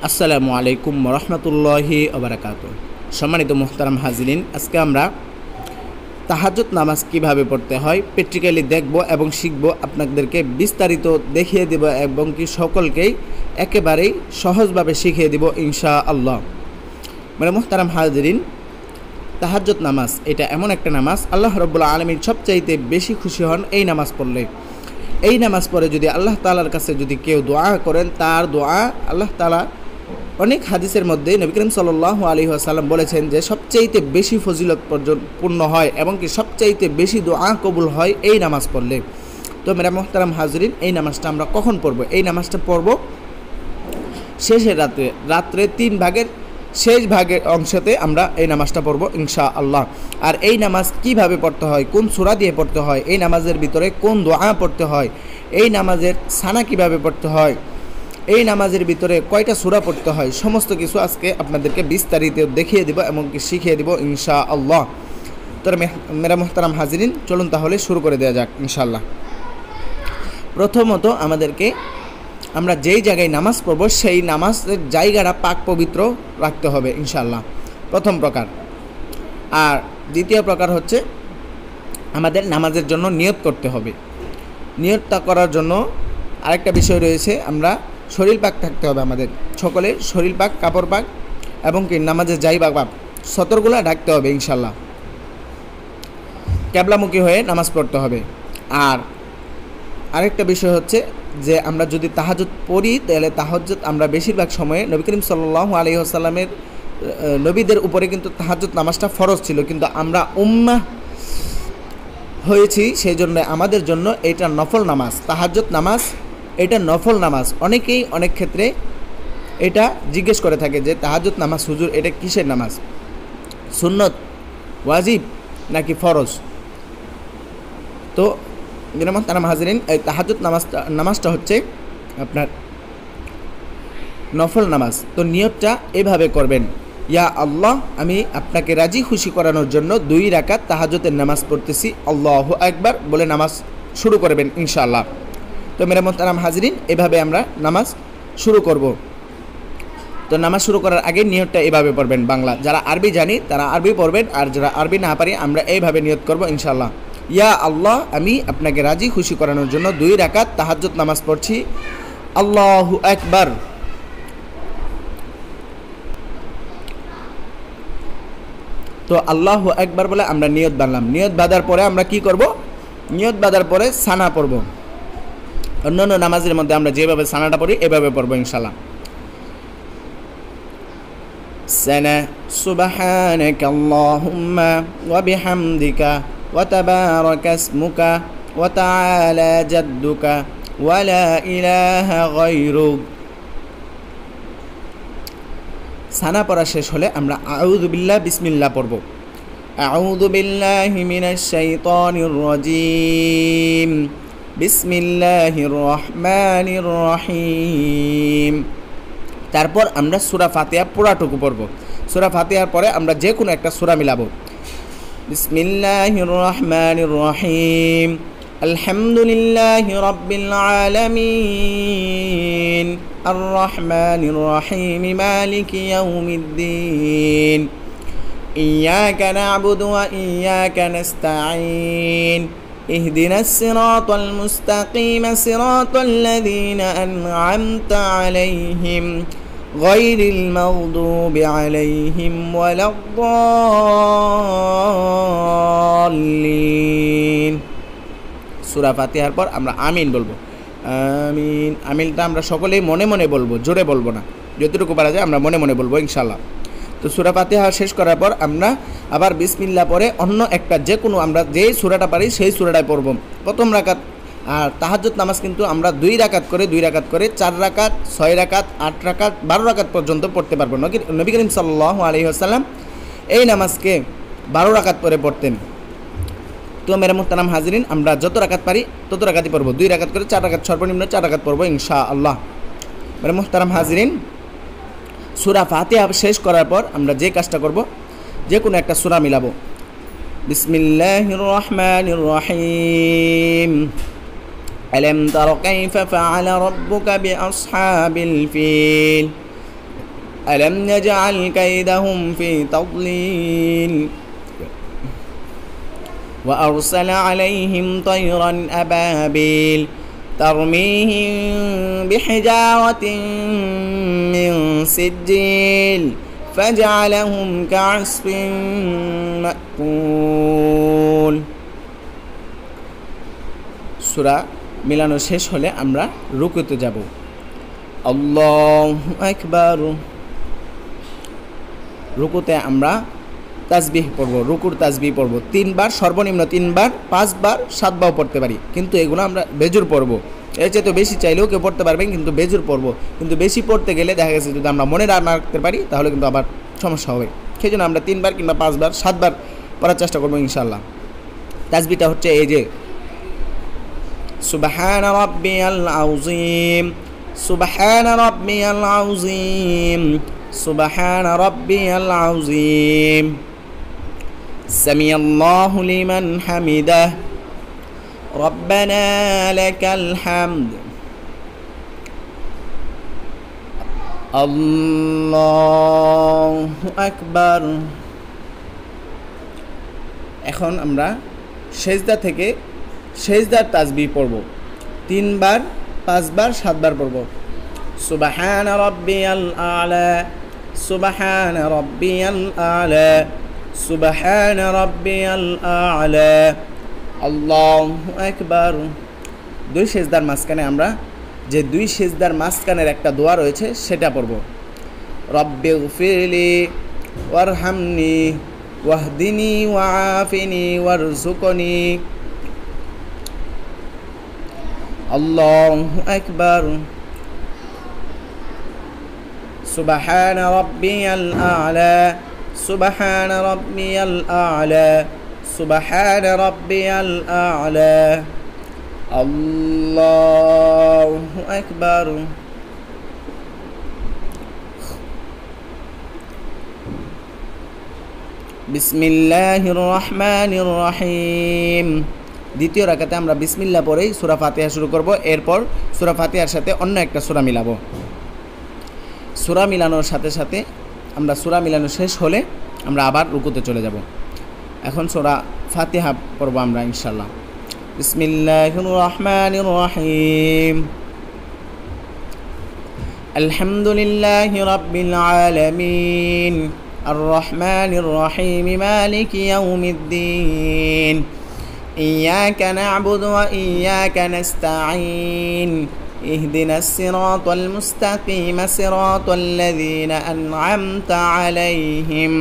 আসসালামু আলাইকুম রহমতুল্লাহি ওবারাকাতুহু। সম্মানিত মুহতারাম হাজিরিন, আজকে আমরা তাহাজ্জুদ নামাজ কিভাবে পড়তে হয় প্র্যাকটিক্যালি দেখব এবং শিখব, আপনাদেরকে বিস্তারিত দেখিয়ে দেব এবং কি সকলকেই একেবারেই সহজভাবে শিখিয়ে দেব ইনশাআল্লাহ। মানে মুহতারাম হাজিরিন, তাহাজ্জুদ নামাজ এটা এমন একটা নামাজ, আল্লাহ রাব্বুল আলামিন সবচাইতে বেশি খুশি হন এই নামাজ পড়লে। এই নামাজ পড়ে যদি আল্লাহ তাআলার কাছে যদি কেউ দোয়া করেন, তার দোয়া আল্লাহ তাআলা অনেক হাদিসের মধ্যে নবী করিম সাল্লাল্লাহু আলাইহি ওয়াসাল্লাম বলেছেন যে সবচাইতে বেশি ফজিলত পূর্ণ হয় এবং কি সবচাইতে বেশি দোয়া কবুল হয় এই নামাজ পড়লে। তো মেরা মুহতারাম হাজরিন, এই নামাজটা আমরা কখন পড়ব? এই নামাজটা পড়ব শেষের রাত্রে 3 ভাগের শেষ ভাগের অংশতে আমরা এই নামাজটা পড়ব ইনশাআল্লাহ। আর এই নামাজ কিভাবে পড়তে হয়, কোন সূরা দিয়ে পড়তে হয়, এই নামাজের ভিতরে কোন দোয়া পড়তে হয়, এই নামাজের সানা কিভাবে পড়তে হয়, এই নামাজের ভিতরে কয়টা সূরা পড়তে হয়, সমস্ত কিছু আজকে আপনাদেরকে বিস্তারিত দেখিয়ে দেব এবং শিখিয়ে দেব ইনশাআল্লাহ। তো মেরা মুহতারাম হাজিরিন, চলুন তাহলে শুরু করে দেওয়া যাক ইনশাআল্লাহ। প্রথমত আমাদেরকে আমরা যেই জায়গায় নামাজ পড়ব সেই নামাজের জায়গাটা পাক পবিত্র রাখতে হবে ইনশাআল্লাহ, প্রথম প্রকার। আর দ্বিতীয় প্রকার হচ্ছে আমাদের নামাজের জন্য নিয়ত করতে হবে। নিয়তটা করার জন্য আরেকটা বিষয় রয়েছে, আমরা শরীর পাক থাকতে হবে, আমাদের সকলের শরীর পাক, কাপড় পাক এবং কি নামাজের জায়গা পাক সতরগুলা ঢাকতে হবে ইনশাআল্লাহ। ক্যাবলামুখী হয়ে নামাজ পড়তে হবে। আর আরেকটা বিষয় হচ্ছে যে আমরা যদি তাহাজ্জুদ পড়ি, তাহলে তাহাজ্জুদ আমরা বেশিরভাগ সময়ে নবী করিম সাল্লাল্লাহু আলাইহি ওয়াসাল্লামের নবীদের উপরে কিন্তু তাহাজ্জুদ নামাজটা ফরজ ছিল, কিন্তু আমরা উম্মাহ হয়েছি, সেই জন্য আমাদের জন্য এটা নফল নামাজ। তাহাজ্জুদ নামাজ এটা নফল নামাজ। অনেকেই অনেক ক্ষেত্রে এটা জিজ্ঞেস করে থাকে যে তাহাজ্জুদ নামাজ হুজুর এটা কিসের নামাজ, সুন্নত, ওয়াজিব নাকি ফরজ? তো তারা হাজিরিন, এই তাহাজ্জুদ নামাজটা হচ্ছে আপনার নফল নামাজ। তো নিয়তটা এভাবে করবেন, ইয়া আল্লাহ, আমি আপনাকে রাজি খুশি করানোর জন্য 2 রাকাত তাহাজ্জুদের নামাজ পড়তেছি, আল্লাহু আকবার বলে নামাজ শুরু করবেন ইনশাআল্লাহ। তো মেরা মুহতারাম হাজিরিন, এভাবে আমরা নামাজ শুরু করব। তো নামাজ শুরু করার আগে নিয়তটা এভাবে পড়বেন। বাংলা যারা আরবি জানি তারা আরবি পড়বেন, আর যারা আরবি না পারি আমরা এইভাবে নিয়ত করব ইনশাআল্লাহ। ইয়া আল্লাহ, আমি আপনাকে রাজি খুশি করানোর জন্য 2 রাকাত তাহাজ্জুদ নামাজ পড়ছি, আল্লাহু আকবার। তো আল্লাহু আকবার বলে আমরা নিয়ত বাঁধলাম। নিয়ত বাঁধার পরে আমরা কি করব? নিয়ত বাঁধার পরে সানা পড়ব। অন্যান্য নামাজের মধ্যে আমরা যেভাবে সানাটা পড়ি এভাবে পড়ব ইনশাআল্লাহ। সানা সুবহানাকা আল্লাহুম্মা ওয়া বিহামদিকা ওয়া তাবারাকা ইসমুকা ওয়া তাআলা জাদ্দুকা ওয়া লা ইলাহা গায়রুক। সানা পড়া শেষ হলে আমরা আউযু বিল্লাহ বিসমিল্লাহ পড়ব। আউযু বিল্লাহি মিনাশ শাইতানির রাজীম, বিসমিল্লাহির রহমানির রহিম। তারপর আমরা সূরা ফাতিহা পুরাটুকু পড়ব। সূরা ফাতিহার পরে আমরা যে কোনো একটা সূরা মিলাবো। বিসমিল্লাহির রহমানির রহিম, আলহামদুলিল্লাহি রাব্বিল আলামিন, আর রহমানির রহিম, মালিকি ইয়াউমিদ্দিন, ইয়াকা না'বুদু ওয়া ইয়াকা নাস্তাঈন, اهدنا الصراط المستقيم صراط الذين أنعمت عليهم غير المغضوب عليهم ولا الضالين। সূরা ফাতিহার পর আমরা আমিন বলবো। আমিন, আমিনটা আমরা সকলেই মনে মনে বলবো, জোরে বলবো না, যতটুকু পারা যায় আমরা মনে মনে বলবো ইনশাআল্লাহ। তো সূরা ফাতিহা শেষ করার পর আমরা আবার বিসমিল্লাহ পরে অন্য একটা যে কোনো আমরা যেই সূরাটা পারি সেই সূরাটাই পড়ব প্রথম রাকাত। আর তাহাজ্জুদ নামাজ কিন্তু আমরা 2 রাকাত করে 4 রাকাত, 6 রাকাত, 8 রাকাত, 12 রাকাত পর্যন্ত পড়তে পারবো। নবী করিম সাল্লাল্লাহু আলাইহি ওয়াসাল্লাম এই নামাজকে 12 রাকাত করে পড়তেন। তো মেরা মুহতারাম হাজিরিন, আমরা যত রাকাত পারি তত রাকাতই পড়ব। 2 রাকাত করে 4 রাকাত, সর্বনিম্ন 4 রাকাত পড়ব ইনশাআল্লাহ। মেরা মুহতারাম হাজিরিন, সূরা ফাতিহা শেষ করার পর আমরা যে কাজটা করব, যে কোনো একটা সূরা মিলাবো। বিসমিল্লাহির রহমানির রহিম, ألم تر كيف فعل ربك بأصحاب الفيل ألم يجعل كيدهم في تضليل وأرسل عليهم طيرا أبابيل ترميهم بحجارة من سجيل فجعلهم كعصف مأكول সূরা মিলানো শেষ হলে আমরা রুকুতে যাব। আল্লাহু আকবার। রুকুতে আমরা তাসবিহ পড়ব, রুকুর তাসবিহ পড়ব 3 বার, সর্বনিম্ন 3 বার, 5 বার, 7 বার পড়তে পারি, কিন্তু এগুলো আমরা বেজুর পড়ব। এর চেয়ে তো বেশি চাইলেও কেউ পড়তে পারবেন, কিন্তু বেজুর পড়ব। কিন্তু বেশি পড়তে গেলে দেখা গেছে যদি আমরা মনে না রাখতে পারি তাহলে কিন্তু আবার সমস্যা হবে। সেই জন্য আমরা 3 বার কিংবা 5 বার, 7 বার পড়ার চেষ্টা করবো ইনশাআল্লাহ। তাসবিহটা হচ্ছে এই যে সুবহান রাব্বিয়াল আযীম, সুবহান রাব্বিয়াল আযীম, সুবহান রাব্বিয়াল আযীম, সামিআল্লাহু লিমান হামিদাহ, রব্বানা লাকাল হামদ, আল্লাহু আকবার। এখন আমরা সেজদা থেকে সেজদার তাসবিহ পড়ব 3 বার, 5 বার, 7 বার পড়ব। সুবহান রাব্বিয়াল আ'লা, সুবহান রাব্বিয়াল আ'লা, সুবহান রাব্বিয়াল আ'লা, আল্লাহু আকবার। 2 সেজদার মাঝখানে আমরা যে 2 সেজদার মাঝখানের একটা দোয়া রয়েছে সেটা পড়ব। রব্বিগফিরলি ওয়ারহামনি ওয়াহদিনি ওয়াআফিনি ওয়ারযুকনি, আল্লাহু আকবার। সুবহান রাব্বিয়াল আ'লা, সুবহান রাব্বিয়াল আ'লা, সুবহান রাব্বিয়াল আ'লা, আল্লাহু আকবার। বিসমিল্লাহির রহমানির রহিম। দ্বিতীয় রাকাতে আমরা বিসমিল্লাহ পড়েই সূরা ফাতিহা শুরু করব। এরপর সূরা ফাতিহার সাথে অন্য একটা সূরা মিলাবো। সূরা মিলানোর সাথে সাথে আমরা সূরা মিলানো শেষ হলে আমরা আবার রুকুতে চলে যাব। এখন সূরা ফাতিহা পড়ব আমরা ইনশাআল্লাহ। বিসমিল্লাহির রহমানির রহিম। আলহামদুলিল্লাহি রাব্বিল আলামিন আর রহমানির রহিম মালিকি ইয়াউমিদ্দিন ইয়্যাকা না'বুদু ওয়া ইয়্যাকা নাস্তাঈন ইহদিনাস সিরাতাল মুস্তাকিম সিরাতাল লাযীনা আন'আমতা আলাইহিম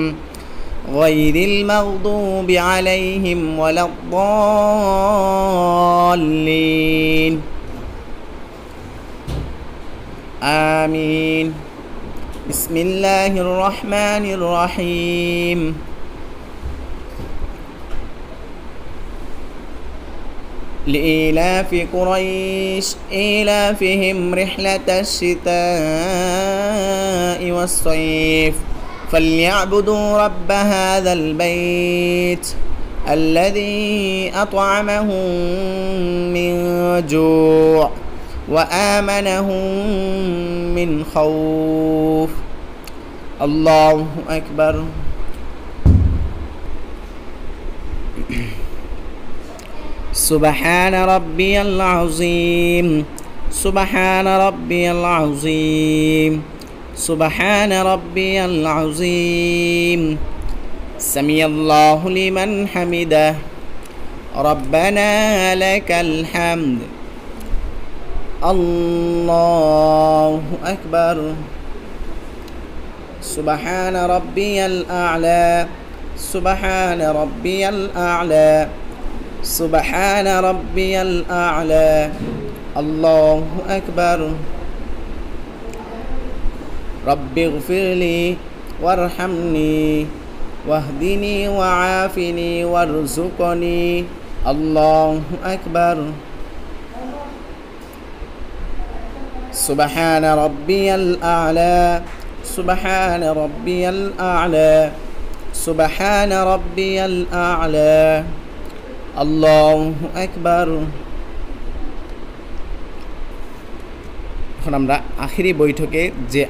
গায়রিল মাগদুবি আলাইহিম ওয়ালাদ-দাল্লিন আমিন। বিসমিল্লাহির রহমানির রহিম। لإيلاف قريش إيلافهم رحلة الشتاء والصيف فليعبدوا رب هذا البيت الذي أطعمهم من جوع وآمنهم من خوف، الله أكبر। سبحان ربي العظيم، سبحان ربي العظيم، سبحان ربي العظيم، سمع الله لمن حمده، ربنا لك الحمد، الله أكبر। سبحان ربي الأعلى، سبحان ربي الأعلى، سبحان ربي الأعلى، الله أكبر। رب اغفر لي وارحمني واهدني وعافني وارزقني، الله أكبر। سبحان ربي الأعلى، سبحان ربي الأعلى، سبحان ربي الأعلى، আল্লাহু আকবার। এখন আমরা আখিরি বৈঠকে যে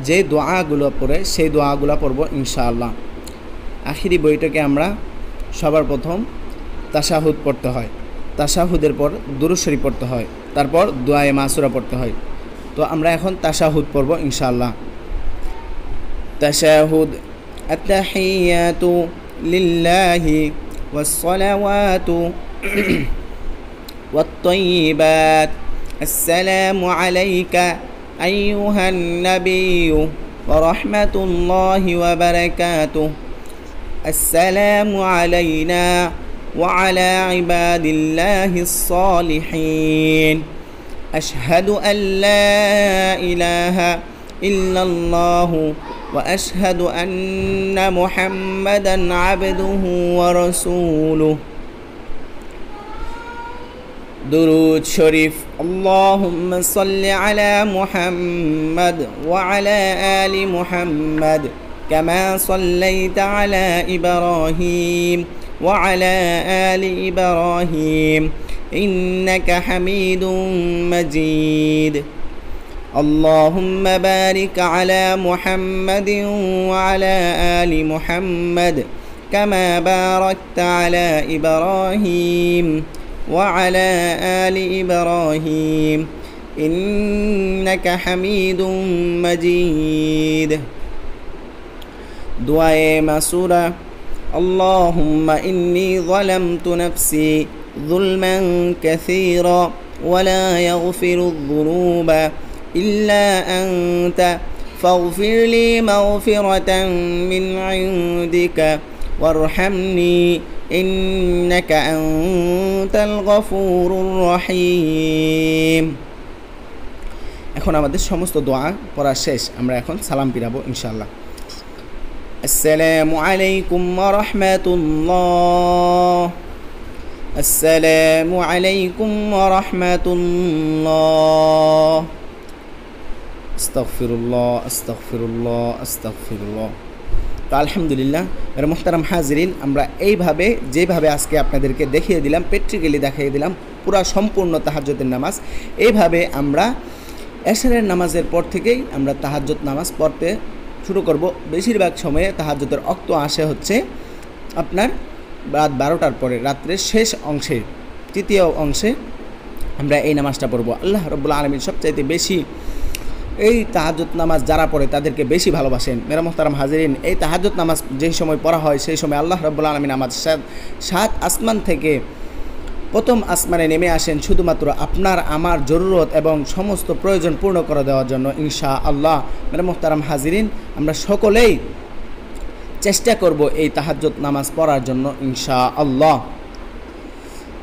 যে দোয়াগুলো পড়ে সেই দোয়াগুলো পড়ব ইনশাআল্লাহ। আখিরি বইটাকে আমরা সবার প্রথম তাশাহুদ পড়তে হয়, তাশাহুদের পর দুরূদ শরীফ পড়তে হয়, তারপর দোয়ায়ে মাসুরা পড়তে হয়। তো আমরা এখন তাশাহুদ পড়ব ইনশাআল্লাহ। তাশাহুদ আত-তাহিয়াতু লিল্লাহি ওয়াস-সালাওয়াতু ওয়াত-তাইয়্যিবাত আসসালামু আলাইকা আইয়ুহান নাবিয়্যু ওয়া রাহমাতুল্লাহি ওয়া বারাকাতুহু আসসালামু আলাইনা ওয়া আলা ইবাদিল্লাহিস সালিহিন আশহাদু আল্লা ইলাহা ইল্লাল্লাহু ওয়া আশহাদু আন্না মুহাম্মাদান আবদুহু ওয়া রাসূলুহু। দুরূদ শরীফ। আল্লাহুম্মা সাল্লি আলা মুহাম্মাদ ওয়া আলা আলি মুহাম্মাদ কামা সাল্লাইতা আলা ইব্রাহিম ওয়া আলা আলি ইব্রাহিম ইন্নাকা হামিদুম মাজিদ। اللهم بارك على محمد وعلى آل محمد كما باركت على إبراهيم وعلى آل إبراهيم إنك حميد مجيد. دعاء مسورة. اللهم إني ظلمت نفسي ظلما كثيرا ولا يغفر الذنوب إلا أنت فاغفر لي مغفرة من عندك وارحمني إنك أنت الغفور الرحيم. এখন আমাদের সমস্ত দোয়া পড়া শেষ, আমরা এখন সালাম ফিরাবো ইনশাআল্লাহ। আসসালামু আলাইকুম ওয়া রাহমাতুল্লাহ, আসসালামু আলাইকুম ওয়া রাহমাতুল্লাহ, আস্তাগফিরুল্লাহ আস্তাগফিরুল্লাহ আস্তাগফিরুল্লাহ। তো আলহামদুলিল্লাহ মেরে মুহতারাম হাজিরিন, আমরা এইভাবে যেভাবে আজকে আপনাদেরকে দেখিয়ে দিলাম, প্র্যাকটিক্যালি দেখিয়ে দিলাম পুরা সম্পূর্ণ তাহাজ্জুদের নামাজ, এইভাবে আমরা এশারের নামাজের পর থেকেই আমরা তাহাজ্জুদ নামাজ পড়তে শুরু করব। বেশিরভাগ সময়ে তাহাজ্জুদের ওয়াক্ত আসে হচ্ছে আপনার রাত 12টার পরে, রাত্রের শেষ অংশে, তৃতীয় অংশে আমরা এই নামাজটা পড়ব। আল্লাহ রাব্বুল আলামিন সবচাইতে বেশি এই তাহাজ্জুদ নামাজ যারা পড়ে তাদেরকে বেশি ভালোবাসেন। মেরা মুহতারাম হাজিরিন, এই তাহাজ্জুদ নামাজ যেই সময় পড়া হয় সেই সময় আল্লাহ রাব্বুল আলামিন আমাদের সাত আসমান থেকে প্রথম আসমানে নেমে আসেন শুধুমাত্র আপনার আমার জরুরত এবং সমস্ত প্রয়োজন পূর্ণ করে দেওয়ার জন্য ইনশাআল্লাহ। মেরা মুহতারাম হাজিরিন, আমরা সকলেই চেষ্টা করব এই তাহাজ্জুদ নামাজ পড়ার জন্য ইনশাআল্লাহ।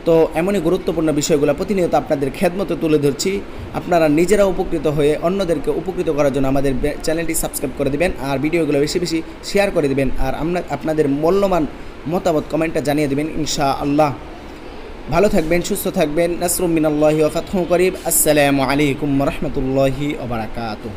তো এমনই গুরুত্বপূর্ণ বিষয়গুলো প্রতিনিয়ত আপনাদের খেদমতে তুলে ধরছি। আপনারা নিজেরা উপকৃত হয়ে অন্যদেরকে উপকৃত করার জন্য আমাদের চ্যানেলটি সাবস্ক্রাইব করে দেবেন, আর ভিডিওগুলো বেশি বেশি শেয়ার করে দেবেন, আর আপনাদের মূল্যবান মতামত কমেন্টটা জানিয়ে দেবেন ইনশাআল্লাহ। ভালো থাকবেন, সুস্থ থাকবেন। নাসরুম মিনাল্লাহি ওয়া ফাতহুন করিব। আসসালামু আলাইকুম ওয়া রাহমাতুল্লাহি ওয়া বারাকাতুহু।